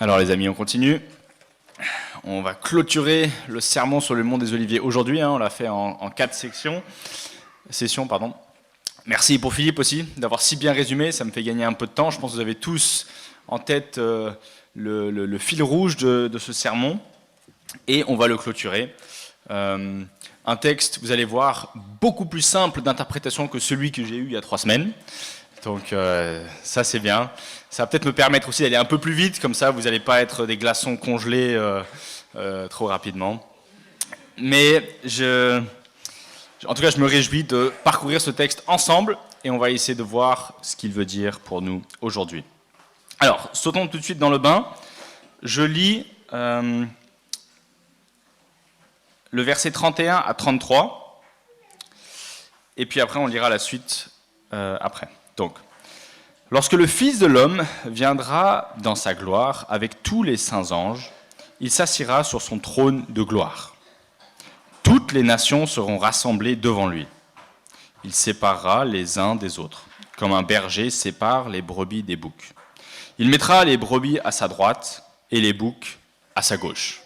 Alors les amis, on continue. On va clôturer le sermon sur le mont des Oliviers aujourd'hui. On l'a fait en 4 sessions. Merci pour Philippe aussi d'avoir si bien résumé. Ça me fait gagner un peu de temps. Je pense que vous avez tous en tête le fil rouge de ce sermon. Et on va le clôturer. Un texte, vous allez voir, beaucoup plus simple d'interprétation que celui que j'ai eu il y a 3 semaines. Donc ça c'est bien. Ça va peut-être me permettre aussi d'aller un peu plus vite, comme ça vous n'allez pas être des glaçons congelés trop rapidement. Mais en tout cas je me réjouis de parcourir ce texte ensemble et on va essayer de voir ce qu'il veut dire pour nous aujourd'hui. Alors, sautons tout de suite dans le bain. Je lis le verset 31 à 33 et puis après on lira la suite après. Donc, lorsque le Fils de l'homme viendra dans sa gloire avec tous les saints anges, il s'assiera sur son trône de gloire. Toutes les nations seront rassemblées devant lui. Il séparera les uns des autres, comme un berger sépare les brebis des boucs. Il mettra les brebis à sa droite et les boucs à sa gauche.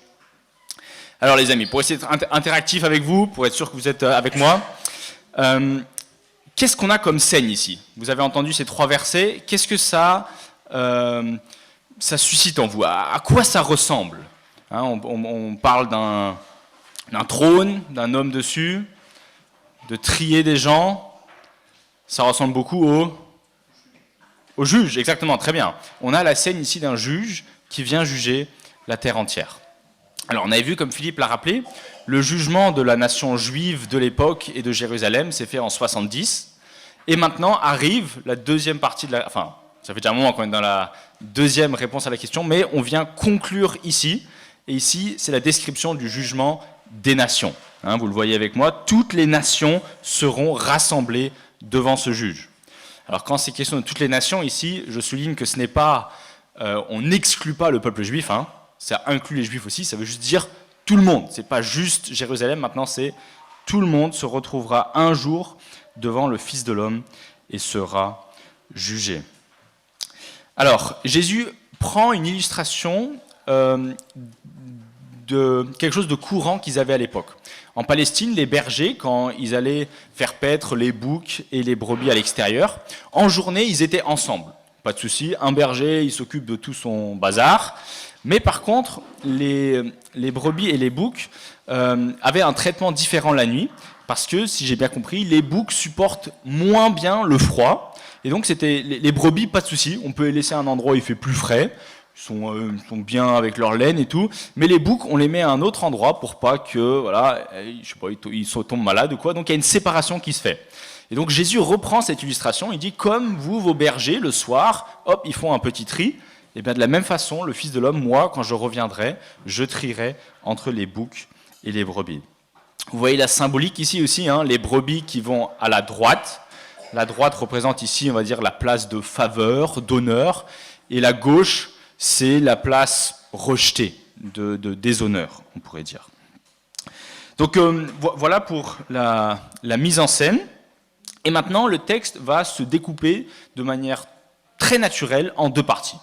Alors les amis, pour essayer d'être interactif avec vous, pour être sûr que vous êtes avec moi, qu'est-ce qu'on a comme scène ici? Vous avez entendu ces 3 versets. Qu'est-ce que ça suscite en vous? À quoi ça ressemble? On parle d'un trône, d'un homme dessus, de trier des gens. Ça ressemble beaucoup au juge, exactement, très bien. On a la scène ici d'un juge qui vient juger la terre entière. Alors on avait vu, comme Philippe l'a rappelé, le jugement de la nation juive de l'époque et de Jérusalem s'est fait en 70. Et maintenant arrive la deuxième partie de la... Enfin, ça fait déjà un moment qu'on est dans la deuxième réponse à la question, mais on vient conclure ici. Et ici, c'est la description du jugement des nations. Vous le voyez avec moi, toutes les nations seront rassemblées devant ce juge. Alors quand c'est question de toutes les nations, ici, je souligne que ce n'est pas... on n'exclut pas le peuple juif, ça inclut les juifs aussi, ça veut juste dire tout le monde. C'est pas juste Jérusalem, maintenant c'est tout le monde se retrouvera un jour devant le Fils de l'homme et sera jugé. Alors, Jésus prend une illustration de quelque chose de courant qu'ils avaient à l'époque. En Palestine, les bergers, quand ils allaient faire paître les boucs et les brebis à l'extérieur, en journée, ils étaient ensemble. Pas de souci, un berger, il s'occupe de tout son bazar. Mais par contre, les brebis et les boucs avaient un traitement différent la nuit, parce que, si j'ai bien compris, les boucs supportent moins bien le froid. Et donc, c'était les brebis, pas de souci, on peut les laisser à un endroit où il fait plus frais, ils sont bien avec leur laine et tout. Mais les boucs, on les met à un autre endroit pour pas que, voilà, je sais pas, ils tombent malades ou quoi. Donc, il y a une séparation qui se fait. Et donc, Jésus reprend cette illustration, il dit, comme vous, vos bergers, le soir, hop, ils font un petit tri. Et bien de la même façon, le Fils de l'homme, moi, quand je reviendrai, je trierai entre les boucs et les brebis. Vous voyez la symbolique ici aussi, les brebis qui vont à la droite. La droite représente ici, on va dire, la place de faveur, d'honneur. Et la gauche, c'est la place rejetée, de déshonneur, on pourrait dire. Donc voilà pour la mise en scène. Et maintenant, le texte va se découper de manière très naturelle en 2 parties.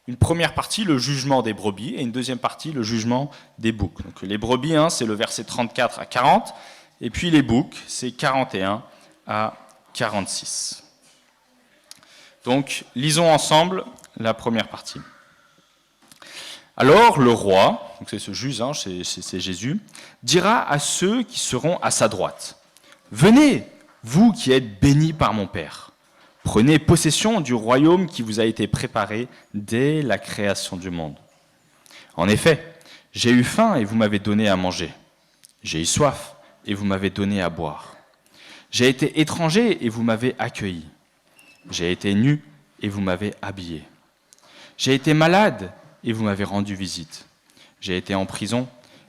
Une première partie, le jugement des brebis, et une deuxième partie, le jugement des boucs. Donc les brebis, c'est le verset 34 à 40, et puis les boucs, c'est 41 à 46. Donc, lisons ensemble la première partie. Alors le roi, donc c'est ce juge, c'est Jésus, dira à ceux qui seront à sa droite, « Venez, vous qui êtes bénis par mon Père. Prenez possession du royaume qui vous a été préparé dès la création du monde. En effet, j'ai eu faim et vous m'avez donné à manger. J'ai eu soif et vous m'avez donné à boire. J'ai été étranger et vous m'avez accueilli. J'ai été nu et vous m'avez habillé. J'ai été malade et vous m'avez rendu visite. J'ai été en prison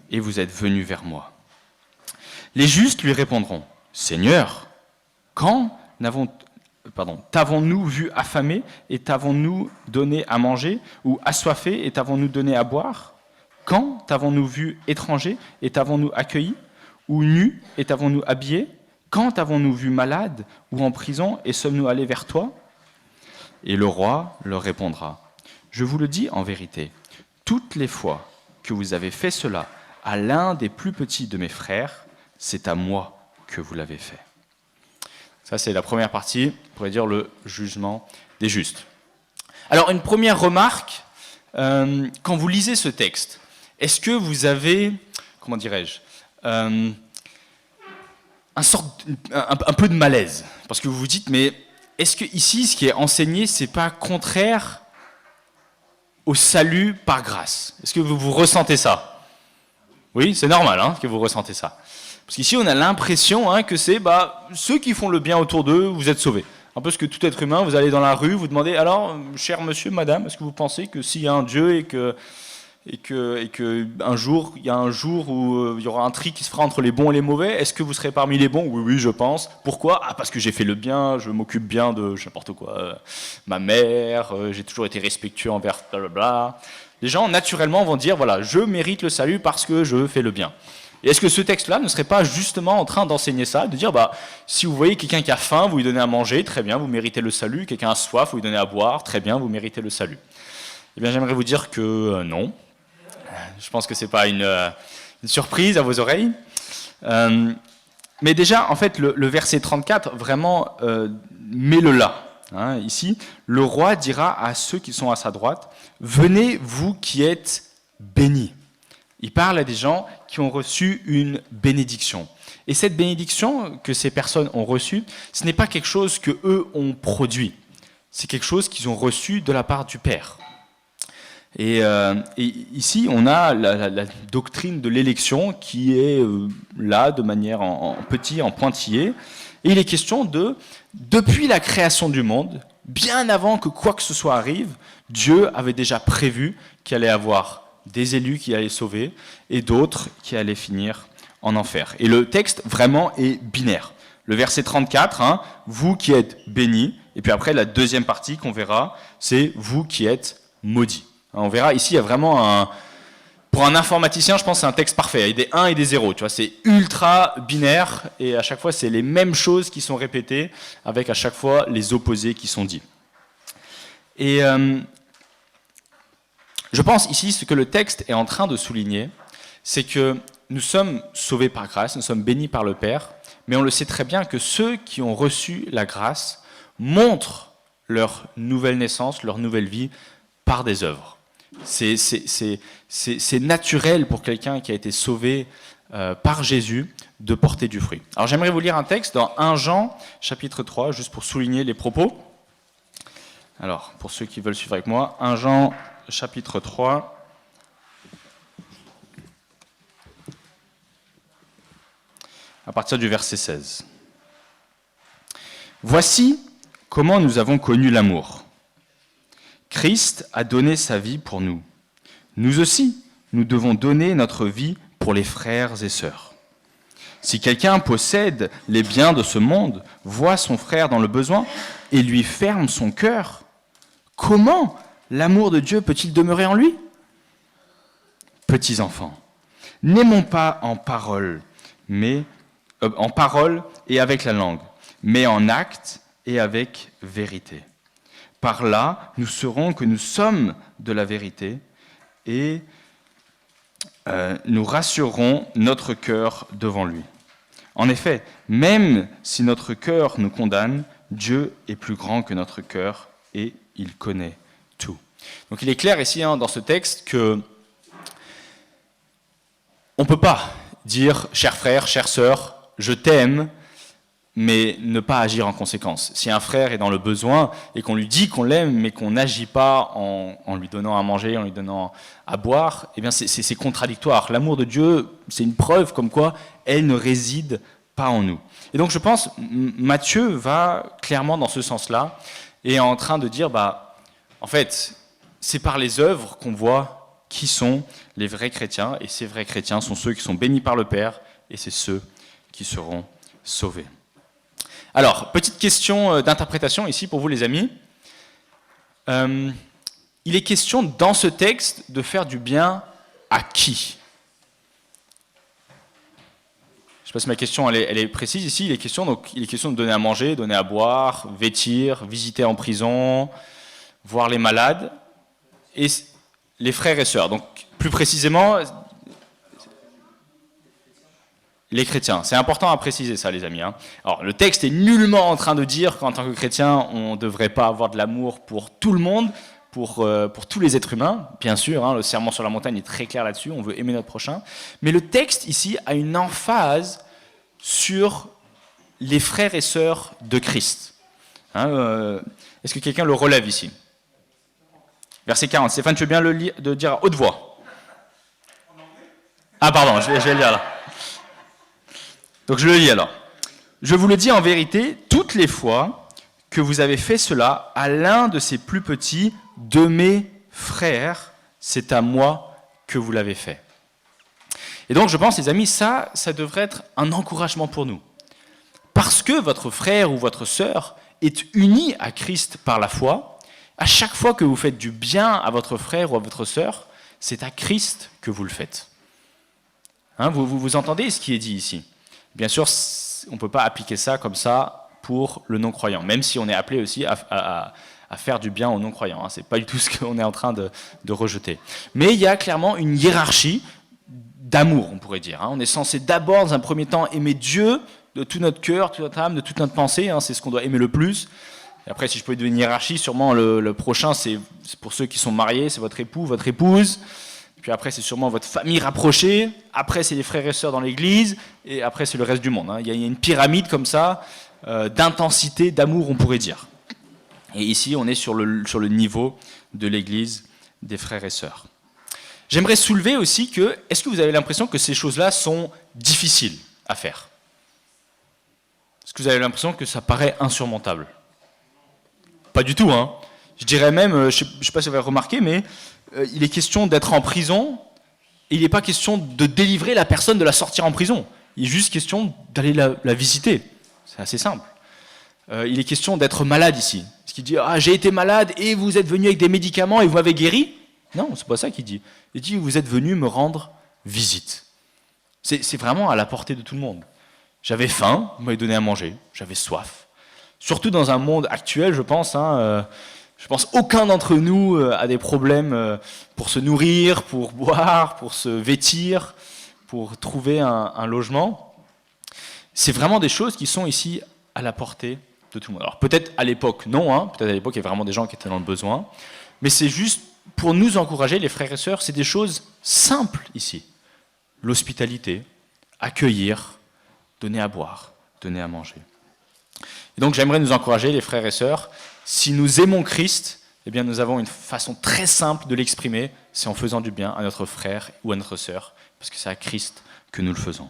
et vous êtes venus vers moi. » Les justes lui répondront, « Seigneur, quand t'avons-nous vu affamé et t'avons-nous donné à manger, ou assoiffé et t'avons-nous donné à boire? Quand t'avons-nous vu étranger et t'avons-nous accueilli, ou nu et t'avons-nous habillé? Quand t'avons-nous vu malade ou en prison et sommes-nous allés vers toi? » Et le roi leur répondra, « Je vous le dis en vérité, toutes les fois que vous avez fait cela à l'un des plus petits de mes frères, c'est à moi que vous l'avez fait. » Ça, c'est la première partie, on pourrait dire le jugement des justes. Alors, une première remarque, quand vous lisez ce texte, est-ce que vous avez, comment dirais-je, un peu de malaise? Parce que vous vous dites, mais est-ce que ici, ce qui est enseigné, c'est pas contraire au salut par grâce? Est-ce que vous ressentez ça? Oui, c'est normal que vous ressentez ça. Parce qu'ici, on a l'impression que c'est ceux qui font le bien autour d'eux, vous êtes sauvés. Un peu ce que tout être humain, vous allez dans la rue, vous demandez, alors, cher monsieur, madame, est-ce que vous pensez que s'il y a un Dieu et que un jour, il y a un jour où il y aura un tri qui se fera entre les bons et les mauvais, est-ce que vous serez parmi les bons? Oui, oui, je pense. Pourquoi? Parce que j'ai fait le bien, je m'occupe bien de n'importe quoi, ma mère, j'ai toujours été respectueux envers blablabla. Les gens, naturellement, vont dire, voilà, je mérite le salut parce que je fais le bien. Et est-ce que ce texte-là ne serait pas justement en train d'enseigner ça, de dire, si vous voyez quelqu'un qui a faim, vous lui donnez à manger, très bien, vous méritez le salut. Quelqu'un a soif, vous lui donnez à boire, très bien, vous méritez le salut. Eh bien, j'aimerais vous dire que non. Je pense que ce n'est pas une surprise à vos oreilles. Mais déjà, en fait, le verset 34, vraiment, met-le là. Ici, le roi dira à ceux qui sont à sa droite, « Venez, vous qui êtes bénis ». Il parle à des gens qui ont reçu une bénédiction. Et cette bénédiction que ces personnes ont reçue, ce n'est pas quelque chose qu'eux ont produit. C'est quelque chose qu'ils ont reçu de la part du Père. Et ici, on a la doctrine de l'élection qui est là de manière en petit, en pointillé. Et il est question depuis la création du monde, bien avant que quoi que ce soit arrive, Dieu avait déjà prévu qu'il allait avoir des élus qui allaient sauver et d'autres qui allaient finir en enfer. Et le texte vraiment est binaire. Le verset 34, vous qui êtes bénis, et puis après la deuxième partie qu'on verra, c'est vous qui êtes maudits. On verra ici, il y a vraiment pour un informaticien, je pense que c'est un texte parfait. Il y a des 1 et des 0, tu vois, c'est ultra binaire et à chaque fois, c'est les mêmes choses qui sont répétées avec à chaque fois les opposés qui sont dits. Et je pense ici, ce que le texte est en train de souligner, c'est que nous sommes sauvés par grâce, nous sommes bénis par le Père, mais on le sait très bien que ceux qui ont reçu la grâce montrent leur nouvelle naissance, leur nouvelle vie par des œuvres. C'est naturel pour quelqu'un qui a été sauvé par Jésus de porter du fruit. Alors j'aimerais vous lire un texte dans 1 Jean, chapitre 3, juste pour souligner les propos. Alors, pour ceux qui veulent suivre avec moi, 1 Jean, chapitre 3, à partir du verset 16. « Voici comment nous avons connu l'amour. Christ a donné sa vie pour nous. Nous aussi, nous devons donner notre vie pour les frères et sœurs. Si quelqu'un possède les biens de ce monde, voit son frère dans le besoin et lui ferme son cœur, comment l'amour de Dieu peut-il demeurer en lui? Petits enfants, n'aimons pas en parole et avec la langue, mais en acte et avec vérité. Par là, nous saurons que nous sommes de la vérité et nous rassurerons notre cœur devant lui. En effet, même si notre cœur nous condamne, Dieu est plus grand que notre cœur et il connaît tout. » Donc il est clair ici dans ce texte que on ne peut pas dire « cher frère, chère sœur, je t'aime », mais ne pas agir en conséquence. Si un frère est dans le besoin et qu'on lui dit qu'on l'aime, mais qu'on n'agit pas en lui donnant à manger, en lui donnant à boire, eh bien c'est contradictoire. L'amour de Dieu, c'est une preuve comme quoi elle ne réside pas en nous. Et donc je pense, Matthieu va clairement dans ce sens-là et est en train de dire, en fait, c'est par les œuvres qu'on voit qui sont les vrais chrétiens, et ces vrais chrétiens sont ceux qui sont bénis par le Père, et c'est ceux qui seront sauvés. Alors, petite question d'interprétation ici pour vous les amis. Il est question dans ce texte de faire du bien à qui? Je ne sais pas si ma question elle est précise ici. Il est question de donner à manger, donner à boire, vêtir, visiter en prison, voir les malades. Et les frères et sœurs. Donc, plus précisément, les chrétiens. C'est important à préciser ça, les amis. Alors, le texte est nullement en train de dire qu'en tant que chrétien, on ne devrait pas avoir de l'amour pour tout le monde, pour tous les êtres humains. Bien sûr, le sermon sur la montagne est très clair là-dessus, on veut aimer notre prochain. Mais le texte, ici, a une emphase sur les frères et sœurs de Christ. Est-ce que quelqu'un le relève ici? Verset 40. Stéphane, tu veux bien de dire à haute voix? Ah pardon, je vais le lire là. Donc je le lis alors. Je vous le dis en vérité, toutes les fois que vous avez fait cela à l'un de ces plus petits de mes frères, c'est à moi que vous l'avez fait. Et donc je pense, les amis, ça devrait être un encouragement pour nous. Parce que votre frère ou votre sœur est uni à Christ par la foi, à chaque fois que vous faites du bien à votre frère ou à votre sœur, c'est à Christ que vous le faites. Vous entendez ce qui est dit ici? Bien sûr, on ne peut pas appliquer ça comme ça pour le non-croyant, même si on est appelé aussi à faire du bien aux non-croyants. Ce n'est pas du tout ce qu'on est en train de rejeter. Mais il y a clairement une hiérarchie d'amour, on pourrait dire. On est censé d'abord, dans un premier temps, aimer Dieu de tout notre cœur, toute notre âme, de toute notre pensée. C'est ce qu'on doit aimer le plus. Et après, si je peux donner une hiérarchie, sûrement le prochain, c'est pour ceux qui sont mariés, c'est votre époux, votre épouse. Puis après, c'est sûrement votre famille rapprochée. Après, c'est les frères et sœurs dans l'église. Et après, c'est le reste du monde. Il y a une pyramide comme ça, d'intensité, d'amour, on pourrait dire. Et ici, on est sur le niveau de l'église des frères et sœurs. J'aimerais soulever aussi que, est-ce que vous avez l'impression que ces choses-là sont difficiles à faire? Est-ce que vous avez l'impression que ça paraît insurmontable? Pas du tout, Je dirais même, je ne sais pas si vous avez remarqué, mais il est question d'être en prison, et il n'est pas question de délivrer la personne, de la sortir en prison. Il est juste question d'aller la visiter. C'est assez simple. Il est question d'être malade ici. Est-ce qu'il dit « Ah, j'ai été malade et vous êtes venu avec des médicaments et vous m'avez guéri ?» Non, c'est pas ça qu'il dit. Il dit « Vous êtes venu me rendre visite. » C'est vraiment à la portée de tout le monde. J'avais faim, vous m'avez donné à manger. J'avais soif. Surtout dans un monde actuel, je pense. Je pense aucun d'entre nous a des problèmes pour se nourrir, pour boire, pour se vêtir, pour trouver un logement. C'est vraiment des choses qui sont ici à la portée de tout le monde. Alors peut-être à l'époque, non. Peut-être à l'époque, il y a vraiment des gens qui étaient dans le besoin. Mais c'est juste pour nous encourager, les frères et sœurs, c'est des choses simples ici. L'hospitalité, accueillir, donner à boire, donner à manger. Et donc j'aimerais nous encourager, les frères et sœurs, si nous aimons Christ, eh bien nous avons une façon très simple de l'exprimer, c'est en faisant du bien à notre frère ou à notre sœur, parce que c'est à Christ que nous le faisons.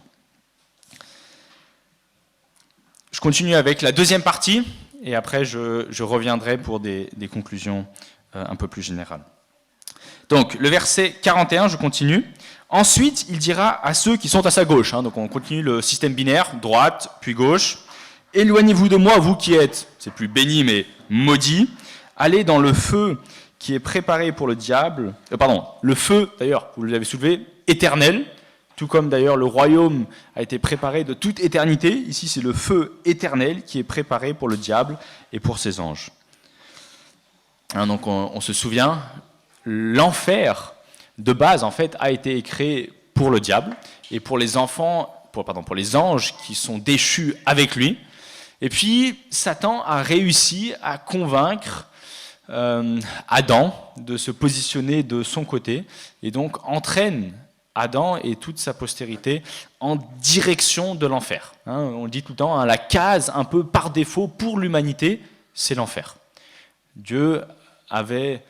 Je continue avec la deuxième partie, et après je reviendrai pour des conclusions un peu plus générales. Donc le verset 41, je continue. Ensuite, il dira à ceux qui sont à sa gauche, donc on continue le système binaire, droite, puis gauche. Éloignez-vous de moi, vous qui êtes, c'est plus béni mais maudit, allez dans le feu qui est préparé pour le diable, le feu d'ailleurs, vous l'avez soulevé, éternel, tout comme d'ailleurs le royaume a été préparé de toute éternité, ici c'est le feu éternel qui est préparé pour le diable et pour ses anges. Donc on se souvient, l'enfer de base en fait a été créé pour le diable et pour les pour les anges qui sont déchus avec lui. Et puis, Satan a réussi à convaincre Adam de se positionner de son côté, et donc entraîne Adam et toute sa postérité en direction de l'enfer. On le dit tout le temps, la case un peu par défaut pour l'humanité, c'est l'enfer. Dieu avait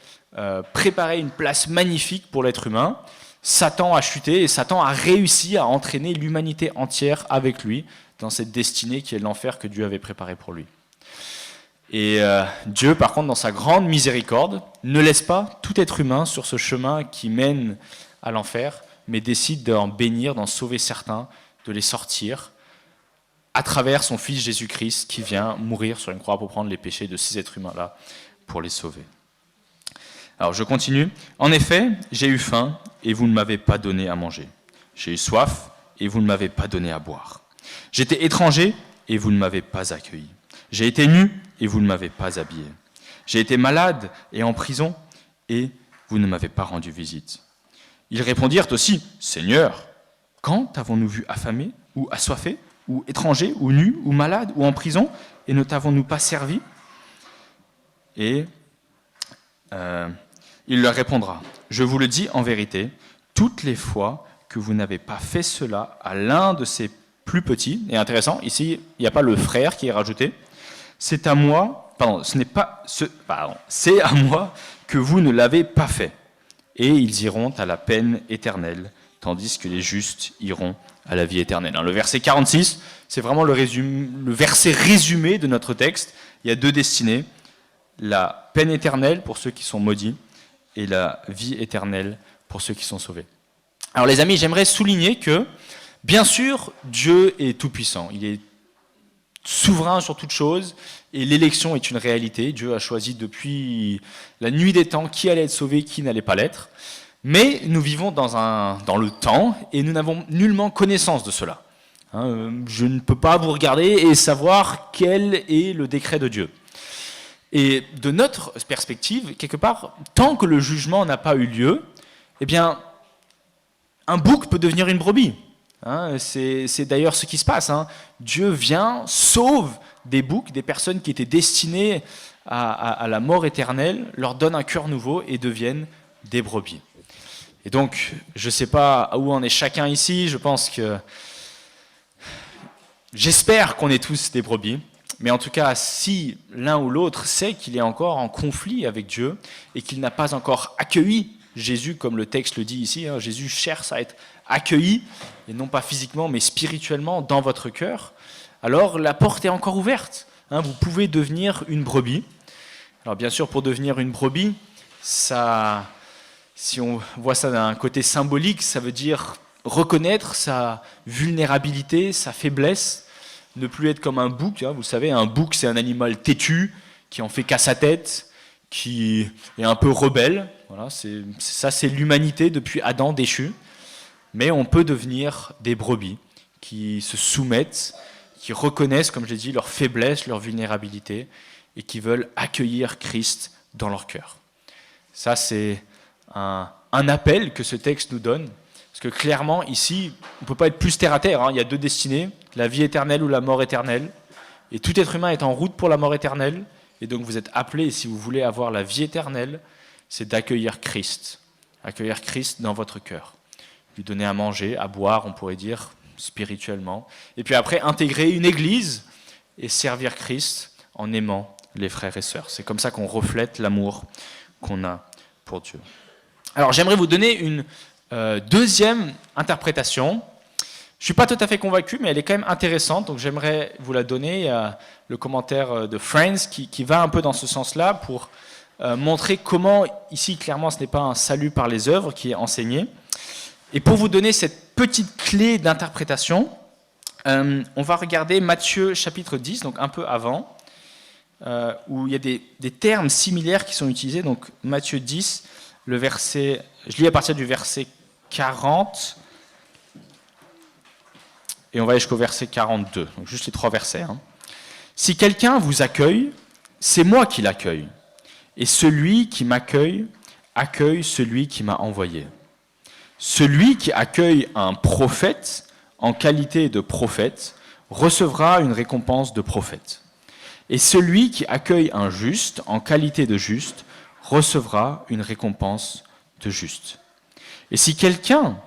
préparé une place magnifique pour l'être humain, Satan a chuté, et Satan a réussi à entraîner l'humanité entière avec lui, dans cette destinée qui est l'enfer que Dieu avait préparé pour lui. Et Dieu, par contre, dans sa grande miséricorde, ne laisse pas tout être humain sur ce chemin qui mène à l'enfer, mais décide d'en bénir, d'en sauver certains, de les sortir, à travers son Fils Jésus-Christ qui vient mourir sur une croix pour prendre les péchés de ces êtres humains-là, pour les sauver. Alors je continue. En effet, j'ai eu faim et vous ne m'avez pas donné à manger. J'ai eu soif et vous ne m'avez pas donné à boire. J'étais étranger et vous ne m'avez pas accueilli. J'ai été nu et vous ne m'avez pas habillé. J'ai été malade et en prison et vous ne m'avez pas rendu visite. Ils répondirent aussi, Seigneur, quand avons-nous vu affamé, ou assoiffé, ou étranger, ou nu, ou malade, ou en prison, et ne t'avons-nous pas servi? Et il leur répondra, je vous le dis en vérité, toutes les fois que vous n'avez pas fait cela à l'un de ces plus petits, et intéressant, ici, il n'y a pas le frère qui est rajouté, c'est à moi, c'est à moi que vous ne l'avez pas fait. Et ils iront à la peine éternelle, tandis que les justes iront à la vie éternelle. Le verset 46, c'est vraiment le verset résumé de notre texte. Il y a deux destinées, la peine éternelle pour ceux qui sont maudits et la vie éternelle pour ceux qui sont sauvés. Alors les amis, j'aimerais souligner que, bien sûr, Dieu est tout-puissant. Il est souverain sur toute chose, et l'élection est une réalité. Dieu a choisi depuis la nuit des temps qui allait être sauvé, qui n'allait pas l'être. Mais nous vivons dans le temps, et nous n'avons nullement connaissance de cela. Je ne peux pas vous regarder et savoir quel est le décret de Dieu. Et de notre perspective, quelque part, tant que le jugement n'a pas eu lieu, eh bien, un bouc peut devenir une brebis. C'est d'ailleurs ce qui se passe. Dieu vient, sauve des boucs, des personnes qui étaient destinées à la mort éternelle, leur donne un cœur nouveau et deviennent des brebis. Et donc, je ne sais pas où en est chacun ici, j'espère qu'on est tous des brebis, mais en tout cas, si l'un ou l'autre sait qu'il est encore en conflit avec Dieu et qu'il n'a pas encore accueilli Jésus, comme le texte le dit ici, Jésus cherche à être accueilli, et non pas physiquement, mais spirituellement, dans votre cœur, alors la porte est encore ouverte. Vous pouvez devenir une brebis. Alors bien sûr, pour devenir une brebis, ça, si on voit ça d'un côté symbolique, ça veut dire reconnaître sa vulnérabilité, sa faiblesse, ne plus être comme un bouc. Vous savez, un bouc, c'est un animal têtu, qui en fait qu'à sa tête, qui est un peu rebelle. Voilà, c'est l'humanité depuis Adam déchu. Mais on peut devenir des brebis qui se soumettent, qui reconnaissent, comme je l'ai dit, leur faiblesse, leur vulnérabilité, et qui veulent accueillir Christ dans leur cœur. Ça, c'est un appel que ce texte nous donne, parce que clairement, ici, on ne peut pas être plus terre à terre. Il y a deux destinées, la vie éternelle ou la mort éternelle, et tout être humain est en route pour la mort éternelle, et donc vous êtes appelés, si vous voulez avoir la vie éternelle, c'est d'accueillir Christ dans votre cœur. Lui donner à manger, à boire, on pourrait dire, spirituellement. Et puis après, intégrer une église et servir Christ en aimant les frères et sœurs. C'est comme ça qu'on reflète l'amour qu'on a pour Dieu. Alors j'aimerais vous donner une deuxième interprétation. Je ne suis pas tout à fait convaincu, mais elle est quand même intéressante, donc j'aimerais vous la donner. Il y a le commentaire de Friends qui va un peu dans ce sens-là pour montrer comment, ici, clairement, ce n'est pas un salut par les œuvres qui est enseigné. Et pour vous donner cette petite clé d'interprétation, on va regarder Matthieu chapitre 10, donc un peu avant, où il y a des termes similaires qui sont utilisés. Donc Matthieu 10, je lis à partir du verset 40, et on va aller jusqu'au verset 42, donc juste les 3 versets. Si quelqu'un vous accueille, c'est moi qui l'accueille, et celui qui m'accueille accueille celui qui m'a envoyé. Celui qui accueille un prophète en qualité de prophète recevra une récompense de prophète. Et celui qui accueille un juste en qualité de juste recevra une récompense de juste. Et si quelqu'un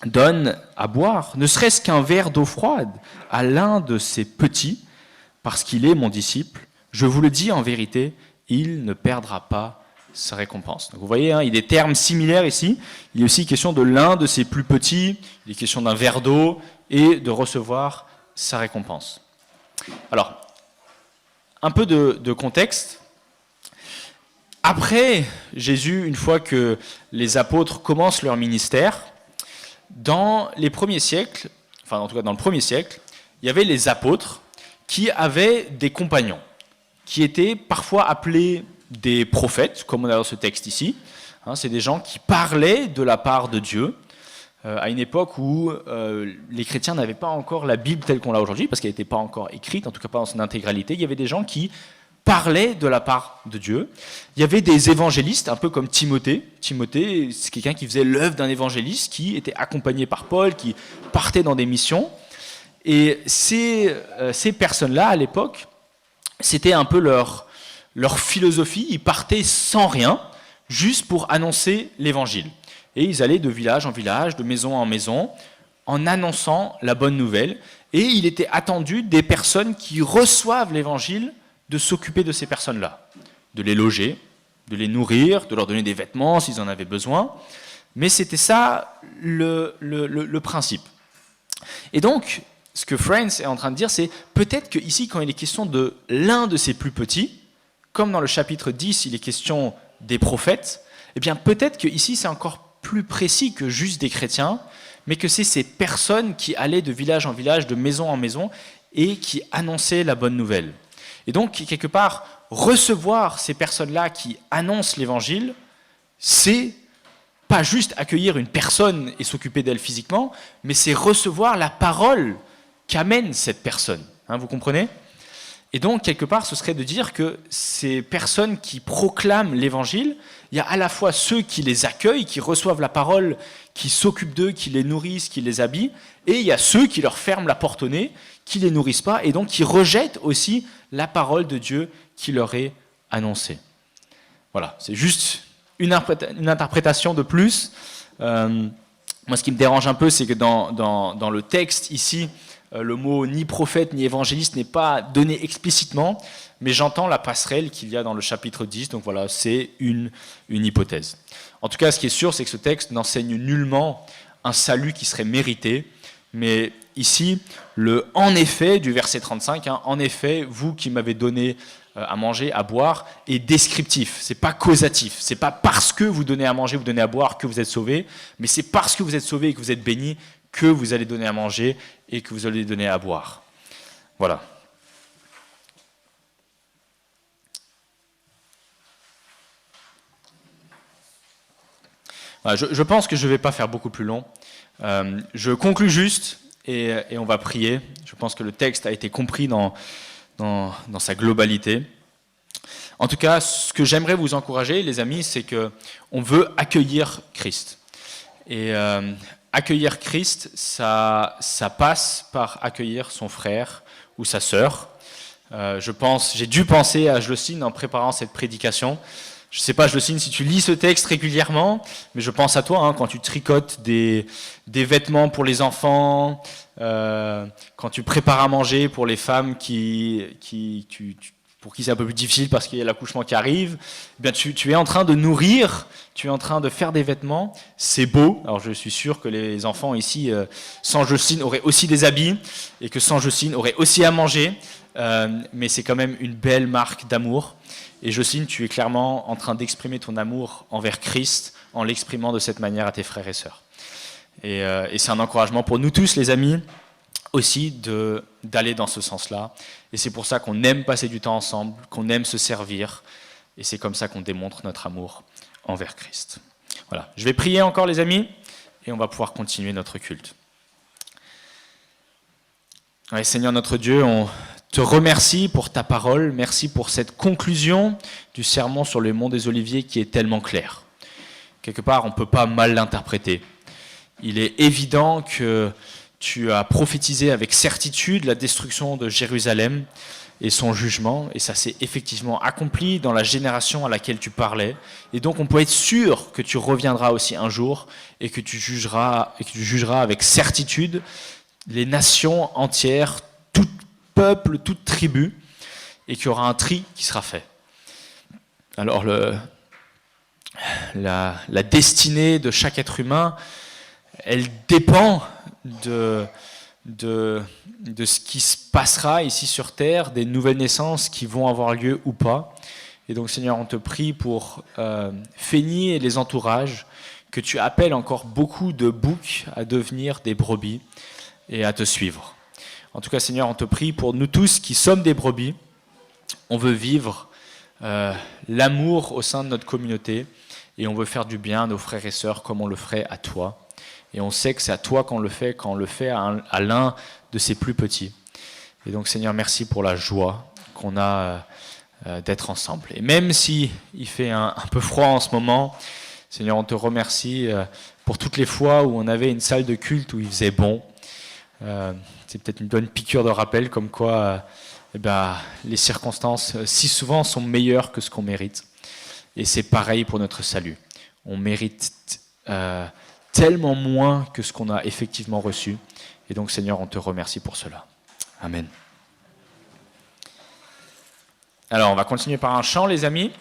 donne à boire, ne serait-ce qu'un verre d'eau froide, à l'un de ces petits, parce qu'il est mon disciple, je vous le dis en vérité, il ne perdra pas sa récompense. Donc vous voyez, il y a des termes similaires ici. Il est aussi question de l'un de ses plus petits, il est question d'un verre d'eau et de recevoir sa récompense. Alors, un peu de contexte. Après Jésus, une fois que les apôtres commencent leur ministère, dans les premiers siècles, enfin en tout cas dans le premier siècle, il y avait les apôtres qui avaient des compagnons, qui étaient parfois appelés des prophètes, comme on a dans ce texte ici. C'est des gens qui parlaient de la part de Dieu, à une époque où les chrétiens n'avaient pas encore la Bible telle qu'on l'a aujourd'hui, parce qu'elle n'était pas encore écrite, en tout cas pas dans son intégralité. Il y avait des gens qui parlaient de la part de Dieu. Il y avait des évangélistes, un peu comme Timothée. Timothée, c'est quelqu'un qui faisait l'œuvre d'un évangéliste, qui était accompagné par Paul, qui partait dans des missions. Et ces personnes-là, à l'époque, c'était un peu leur philosophie. Ils partaient sans rien, juste pour annoncer l'évangile. Et ils allaient de village en village, de maison en maison, en annonçant la bonne nouvelle. Et il était attendu des personnes qui reçoivent l'évangile de s'occuper de ces personnes-là, de les loger, de les nourrir, de leur donner des vêtements s'ils en avaient besoin. Mais c'était ça le principe. Et donc, ce que Friends est en train de dire, c'est peut-être qu'ici, quand il est question de l'un de ses plus petits, comme dans le chapitre 10, il est question des prophètes, eh bien peut-être qu'ici, c'est encore plus précis que juste des chrétiens, mais que c'est ces personnes qui allaient de village en village, de maison en maison, et qui annonçaient la bonne nouvelle. Et donc, quelque part, recevoir ces personnes-là qui annoncent l'évangile, c'est pas juste accueillir une personne et s'occuper d'elle physiquement, mais c'est recevoir la parole qu'amène cette personne. Hein, vous comprenez ? Et donc, quelque part, ce serait de dire que ces personnes qui proclament l'évangile, il y a à la fois ceux qui les accueillent, qui reçoivent la parole, qui s'occupent d'eux, qui les nourrissent, qui les habillent, et il y a ceux qui leur ferment la porte au nez, qui ne les nourrissent pas, et donc qui rejettent aussi la parole de Dieu qui leur est annoncée. Voilà, c'est juste une interprétation de plus. Moi, ce qui me dérange un peu, c'est que dans le texte ici, le mot ni prophète ni évangéliste n'est pas donné explicitement, mais j'entends la passerelle qu'il y a dans le chapitre 10, donc voilà, c'est une hypothèse. En tout cas, ce qui est sûr, c'est que ce texte n'enseigne nullement un salut qui serait mérité, mais ici, le « en effet » du verset 35, hein, « en effet, vous qui m'avez donné à manger, à boire » est descriptif, c'est pas causatif, c'est pas parce que vous donnez à manger, vous donnez à boire que vous êtes sauvés, mais c'est parce que vous êtes sauvés et que vous êtes bénis que vous allez donner à manger et que vous allez donner à boire. Voilà. Voilà, je pense que je ne vais pas faire beaucoup plus long. Je conclus juste et on va prier. Je pense que le texte a été compris dans sa globalité. En tout cas, ce que j'aimerais vous encourager, les amis, c'est qu'on veut accueillir Christ. Et accueillir Christ, ça passe par accueillir son frère ou sa sœur. J'ai dû penser à Jocelyne en préparant cette prédication. Je ne sais pas, Jocelyne, si tu lis ce texte régulièrement, mais je pense à toi, hein, quand tu tricotes des vêtements pour les enfants, quand tu prépares à manger pour les femmes pour qui c'est un peu plus difficile parce qu'il y a l'accouchement qui arrive, eh bien tu es en train de nourrir, tu es en train de faire des vêtements, c'est beau. Alors je suis sûr que les enfants ici, sans Jocelyne, auraient aussi des habits, et que sans Jocelyne, auraient aussi à manger, mais c'est quand même une belle marque d'amour. Et Jocelyne, tu es clairement en train d'exprimer ton amour envers Christ en l'exprimant de cette manière à tes frères et sœurs. Et c'est un encouragement pour nous tous, les amis, aussi d'aller dans ce sens-là. Et c'est pour ça qu'on aime passer du temps ensemble, qu'on aime se servir. Et c'est comme ça qu'on démontre notre amour envers Christ. Voilà. Je vais prier encore, les amis, et on va pouvoir continuer notre culte. Ouais, Seigneur notre Dieu, on te remercie pour ta parole, merci pour cette conclusion du sermon sur le mont des Oliviers qui est tellement claire. Quelque part, on ne peut pas mal l'interpréter. Il est évident que tu as prophétisé avec certitude la destruction de Jérusalem et son jugement, et ça s'est effectivement accompli dans la génération à laquelle tu parlais. Et donc on peut être sûr que tu reviendras aussi un jour et que tu jugeras avec certitude les nations entières, tout peuple, toute tribu, et qu'il y aura un tri qui sera fait. Alors la destinée de chaque être humain, elle dépend de ce qui se passera ici sur Terre, des nouvelles naissances qui vont avoir lieu ou pas. Et donc Seigneur, on te prie pour Fény et les entourages, que tu appelles encore beaucoup de boucs à devenir des brebis et à te suivre. En tout cas Seigneur, on te prie pour nous tous qui sommes des brebis. On veut vivre l'amour au sein de notre communauté et on veut faire du bien à nos frères et sœurs comme on le ferait à toi. Et on sait que c'est à toi qu'on le fait, quand on le fait à l'un de ses plus petits. Et donc Seigneur, merci pour la joie qu'on a d'être ensemble. Et même si il fait un peu froid en ce moment, Seigneur, on te remercie pour toutes les fois où on avait une salle de culte où il faisait bon. C'est peut-être une bonne piqûre de rappel comme quoi les circonstances si souvent sont meilleures que ce qu'on mérite. Et c'est pareil pour notre salut. On mérite tellement moins que ce qu'on a effectivement reçu. Et donc Seigneur, on te remercie pour cela. Amen. Alors on va continuer par un chant les amis.